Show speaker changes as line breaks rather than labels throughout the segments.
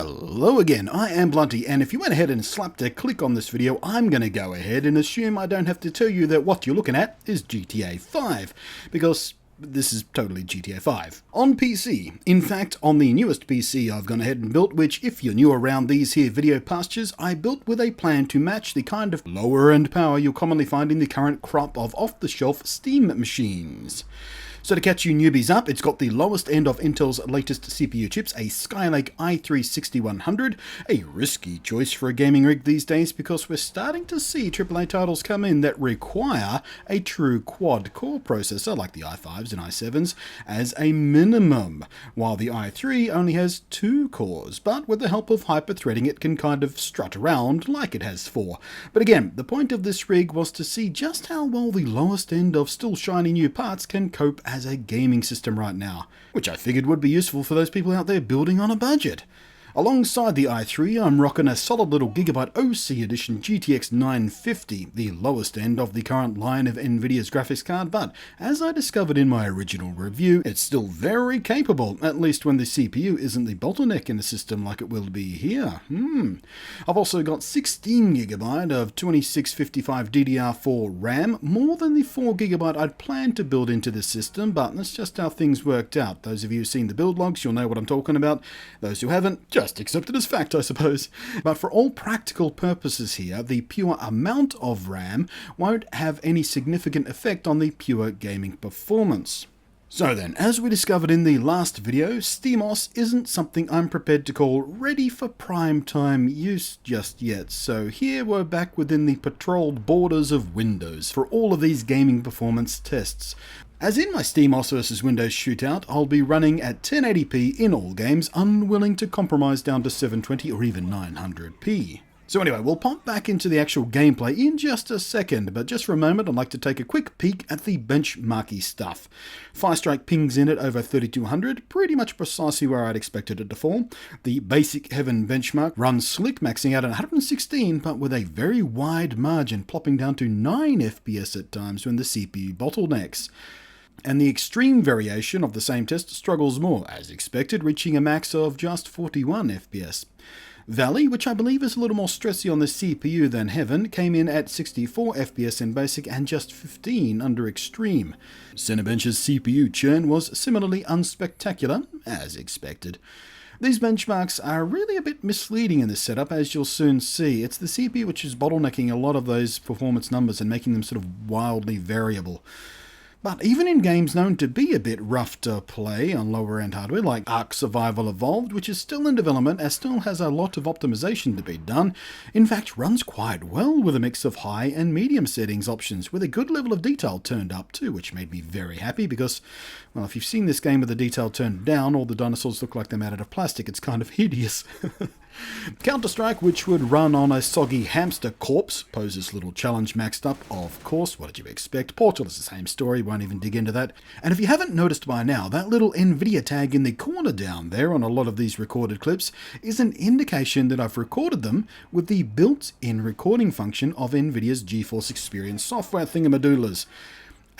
Hello again, I am Blunty, and if you went ahead and slapped a click on this video, I'm going to go ahead and assume I don't have to tell you that what you're looking at is GTA 5, because this is totally GTA 5. On PC, in fact on the newest PC I've gone ahead and built, which if you're new around these here video pastures, I built with a plan to match the kind of lower end power you'll commonly find in the current crop of off-the-shelf Steam machines. So to catch you newbies up, it's got the lowest end of Intel's latest CPU chips, a Skylake i3-6100, a risky choice for a gaming rig these days because we're starting to see AAA titles come in that require a true quad-core processor like the i5s and i7s as a minimum, while the i3 only has 2 cores, but with the help of hyper-threading it can kind of strut around like it has 4. But again, the point of this rig was to see just how well the lowest end of still shiny new parts can cope as a gaming system right now, which I figured would be useful for those people out there building on a budget. Alongside the i3, I'm rocking a solid little Gigabyte OC Edition GTX 950, the lowest end of the current line of Nvidia's graphics card, but as I discovered in my original review, it's still very capable, at least when the CPU isn't the bottleneck in the system like it will be here. I've also got 16GB of 2655 DDR4 RAM, more than the 4GB I'd planned to build into this system, but that's just how things worked out. Those of you who've seen the build logs, you'll know what I'm talking about. Those who haven't, just accept it as fact, I suppose. But for all practical purposes here, the pure amount of RAM won't have any significant effect on the pure gaming performance. So then, as we discovered in the last video, SteamOS isn't something I'm prepared to call ready for prime time use just yet, so here we're back within the patrolled borders of Windows for all of these gaming performance tests. As in my SteamOS vs Windows shootout, I'll be running at 1080p in all games, unwilling to compromise down to 720 or even 900p. So anyway, we'll pop back into the actual gameplay in just a second, but just for a moment I'd like to take a quick peek at the benchmarky stuff. Firestrike pings in at over 3200, pretty much precisely where I'd expected it to fall. The basic Heaven benchmark runs slick, maxing out at 116, but with a very wide margin, plopping down to 9 FPS at times when the CPU bottlenecks. And the extreme variation of the same test struggles more, as expected, reaching a max of just 41 FPS. Valley, which I believe is a little more stressy on the CPU than Heaven, came in at 64 FPS in Basic and just 15 under Extreme. Cinebench's CPU churn was similarly unspectacular, as expected. These benchmarks are really a bit misleading in this setup, as you'll soon see. It's the CPU which is bottlenecking a lot of those performance numbers and making them sort of wildly variable. But even in games known to be a bit rough to play on lower end hardware like Ark Survival Evolved, which is still in development and still has a lot of optimization to be done, in fact runs quite well with a mix of high and medium settings options with a good level of detail turned up too, which made me very happy because, well, if you've seen this game with the detail turned down, all the dinosaurs look like they're made out of plastic. It's kind of hideous. Counter-Strike, which would run on a soggy hamster corpse, poses little challenge maxed up, of course. What did you expect? Portal is the same story, won't even dig into that. And if you haven't noticed by now, that little Nvidia tag in the corner down there on a lot of these recorded clips is an indication that I've recorded them with the built-in recording function of Nvidia's GeForce Experience software thingamadoodlers.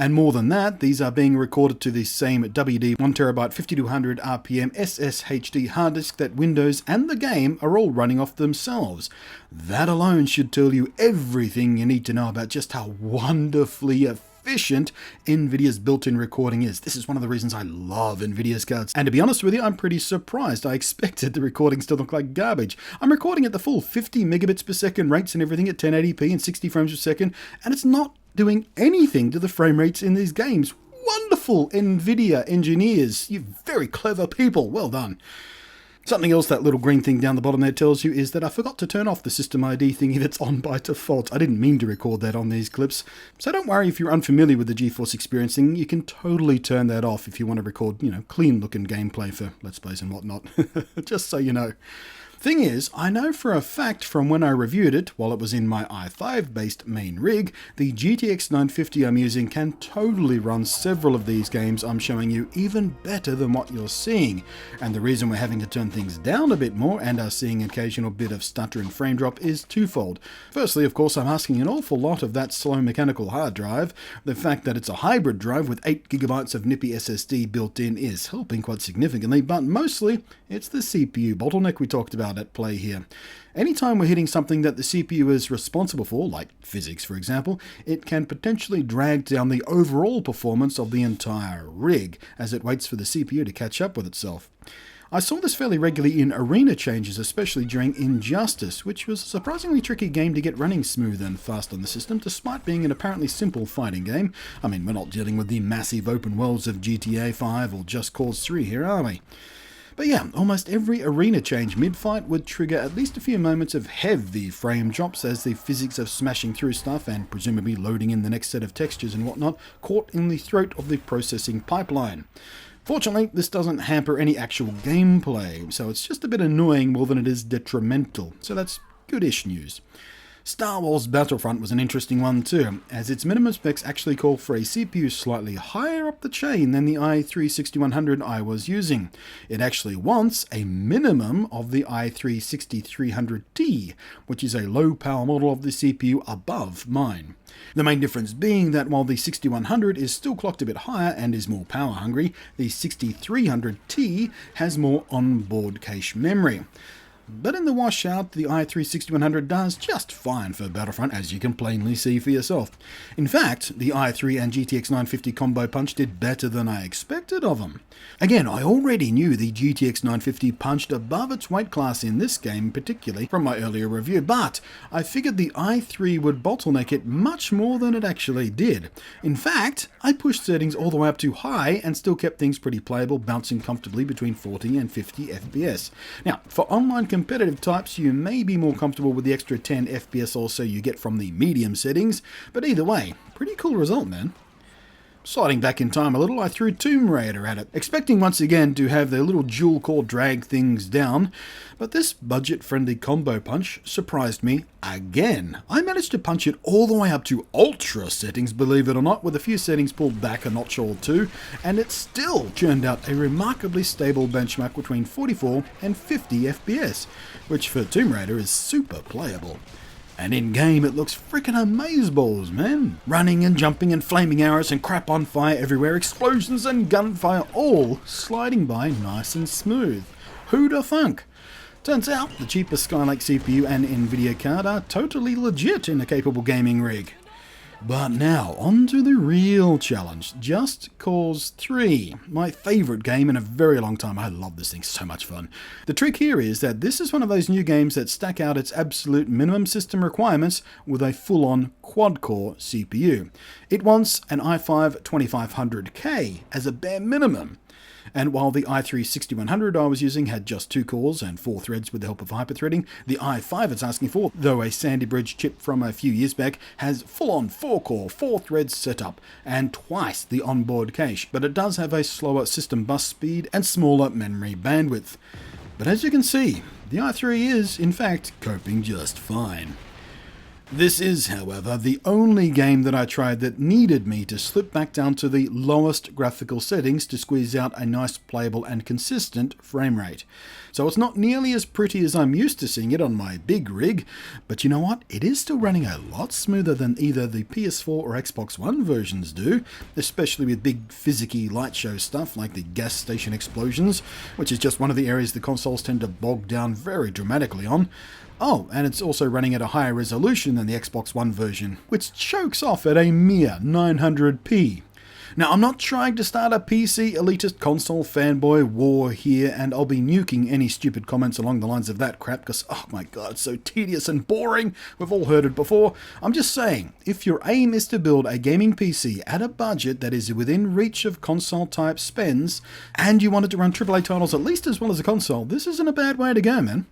And more than that, these are being recorded to the same WD 1TB 5200 RPM SSHD hard disk that Windows and the game are all running off themselves. That alone should tell you everything you need to know about just how wonderfully efficient Nvidia's built-in recording is. This is one of the reasons I love Nvidia's cards. And to be honest with you, I'm pretty surprised. I expected the recordings to look like garbage. I'm recording at the full 50 megabits per second rates and everything at 1080p and 60 frames per second, and it's not doing anything to the frame rates in these games. Wonderful Nvidia engineers, you very clever people, well done. Something else that little green thing down the bottom there tells you is that I forgot to turn off the system ID thingy that's on by default. I didn't mean to record that on these clips, so don't worry if you're unfamiliar with the GeForce Experience thing, you can totally turn that off if you want to record, clean looking gameplay for Let's Plays and whatnot, just so you know. Thing is, I know for a fact from when I reviewed it, while it was in my i5 based main rig, the GTX 950 I'm using can totally run several of these games I'm showing you even better than what you're seeing. And the reason we're having to turn things down a bit more and are seeing an occasional bit of stutter and frame drop is twofold. Firstly, of course, I'm asking an awful lot of that slow mechanical hard drive. The fact that it's a hybrid drive with 8GB of nippy SSD built in is helping quite significantly, but mostly It's the CPU bottleneck we talked about at play here. Anytime we're hitting something that the CPU is responsible for, like physics for example, it can potentially drag down the overall performance of the entire rig as it waits for the CPU to catch up with itself. I saw this fairly regularly in arena changes, especially during Injustice, which was a surprisingly tricky game to get running smooth and fast on the system, despite being an apparently simple fighting game. I mean, we're not dealing with the massive open worlds of GTA 5 or Just Cause 3 here, are we? But yeah, almost every arena change mid-fight would trigger at least a few moments of heavy frame drops as the physics of smashing through stuff and presumably loading in the next set of textures and whatnot caught in the throat of the processing pipeline. Fortunately, this doesn't hamper any actual gameplay, so it's just a bit annoying more than it is detrimental, so that's goodish news. Star Wars Battlefront was an interesting one too, as its minimum specs actually call for a CPU slightly higher up the chain than the i3-6100 I was using. It actually wants a minimum of the i3-6300T, which is a low power model of the CPU above mine. The main difference being that while the 6100 is still clocked a bit higher and is more power hungry, the 6300T has more onboard cache memory. But in the washout, the i3-6100 does just fine for Battlefront, as you can plainly see for yourself. In fact, the i3 and GTX 950 combo punch did better than I expected of them. Again, I already knew the GTX 950 punched above its weight class in this game, particularly from my earlier review, but I figured the i3 would bottleneck it much more than it actually did. In fact, I pushed settings all the way up to high and still kept things pretty playable, bouncing comfortably between 40 and 50 FPS. Now, for online competitive types, you may be more comfortable with the extra 10 FPS or so you get from the medium settings, but either way, pretty cool result, man. Sliding back in time a little, I threw Tomb Raider at it, expecting once again to have their little dual core drag things down, but this budget-friendly combo punch surprised me again. I managed to punch it all the way up to ultra settings, believe it or not, with a few settings pulled back a notch or two, and it still churned out a remarkably stable benchmark between 44 and 50 FPS, which for Tomb Raider is super playable. And in-game, it looks freaking amazeballs, man. Running and jumping and flaming arrows and crap on fire everywhere, explosions and gunfire, all sliding by nice and smooth. Who'da thunk? Turns out, the cheapest Skylake CPU and Nvidia card are totally legit in a capable gaming rig. But now, on to the real challenge, Just Cause 3, my favourite game in a very long time. I love this thing, so much fun. The trick here is that this is one of those new games that stack out its absolute minimum system requirements with a full-on quad-core CPU. It wants an i5-2500K as a bare minimum. And while the i3-6100 I was using had just 2 cores and 4 threads with the help of hyperthreading, the i5 it's asking for, though a Sandy Bridge chip from a few years back, has full-on 4-core, 4 threads setup, and twice the onboard cache, but it does have a slower system bus speed and smaller memory bandwidth. But as you can see, the i3 is, in fact, coping just fine. This is, however, the only game that I tried that needed me to slip back down to the lowest graphical settings to squeeze out a nice playable and consistent frame rate. So it's not nearly as pretty as I'm used to seeing it on my big rig, but you know what? It is still running a lot smoother than either the PS4 or Xbox One versions do, especially with big physicky light show stuff like the gas station explosions, which is just one of the areas the consoles tend to bog down very dramatically on. Oh, and it's also running at a higher resolution than the Xbox One version, which chokes off at a mere 900p. Now, I'm not trying to start a PC elitist console fanboy war here, and I'll be nuking any stupid comments along the lines of that crap, because, oh my god, it's so tedious and boring. We've all heard it before. I'm just saying, if your aim is to build a gaming PC at a budget that is within reach of console-type spends, and you want it to run AAA titles at least as well as a console, this isn't a bad way to go, man.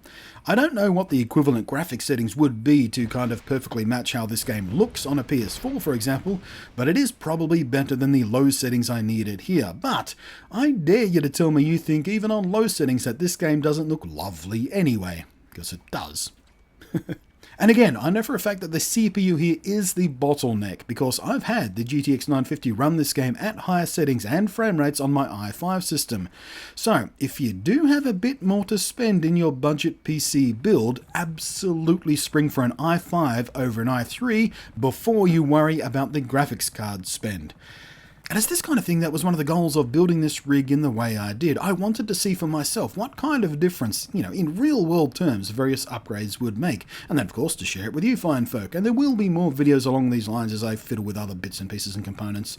I don't know what the equivalent graphics settings would be to kind of perfectly match how this game looks on a PS4, for example, but it is probably better than the low settings I needed here. But I dare you to tell me you think even on low settings that this game doesn't look lovely anyway, because it does. And again, I know for a fact that the CPU here is the bottleneck, because I've had the GTX 950 run this game at higher settings and frame rates on my i5 system. So, if you do have a bit more to spend in your budget PC build, absolutely spring for an i5 over an i3 before you worry about the graphics card spend. And it's this kind of thing that was one of the goals of building this rig in the way I did. I wanted to see for myself what kind of difference, in real world terms, various upgrades would make. And then, of course, to share it with you fine folk. And there will be more videos along these lines as I fiddle with other bits and pieces and components.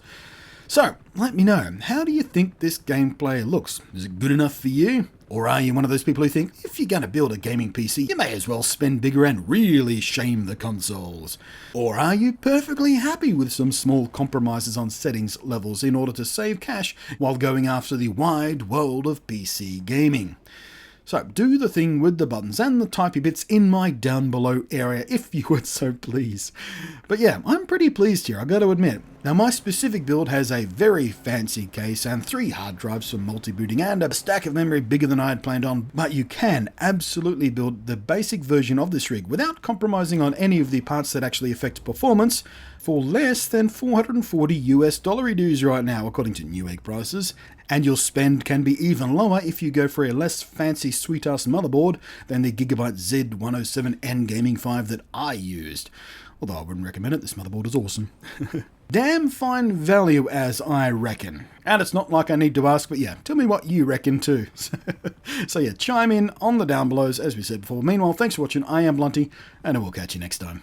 So, let me know, how do you think this gameplay looks? Is it good enough for you? Or are you one of those people who think, if you're going to build a gaming PC, you may as well spend bigger and really shame the consoles? Or are you perfectly happy with some small compromises on settings levels in order to save cash while going after the wide world of PC gaming? So do the thing with the buttons and the typey bits in my down below area if you would so please. But yeah, I'm pretty pleased here, I've got to admit. Now my specific build has a very fancy case and 3 hard drives for multi-booting and a stack of memory bigger than I had planned on, but you can absolutely build the basic version of this rig without compromising on any of the parts that actually affect performance for less than $440 dues right now, according to Newegg prices. And your spend can be even lower if you go for a less fancy sweet-ass motherboard than the Gigabyte Z107N Gaming 5 that I used. Although I wouldn't recommend it, this motherboard is awesome. Damn fine value, as I reckon. And it's not like I need to ask, but yeah, tell me what you reckon too. So yeah, chime in on the down belows, as we said before. Meanwhile, thanks for watching. I am Blunty, and I will catch you next time.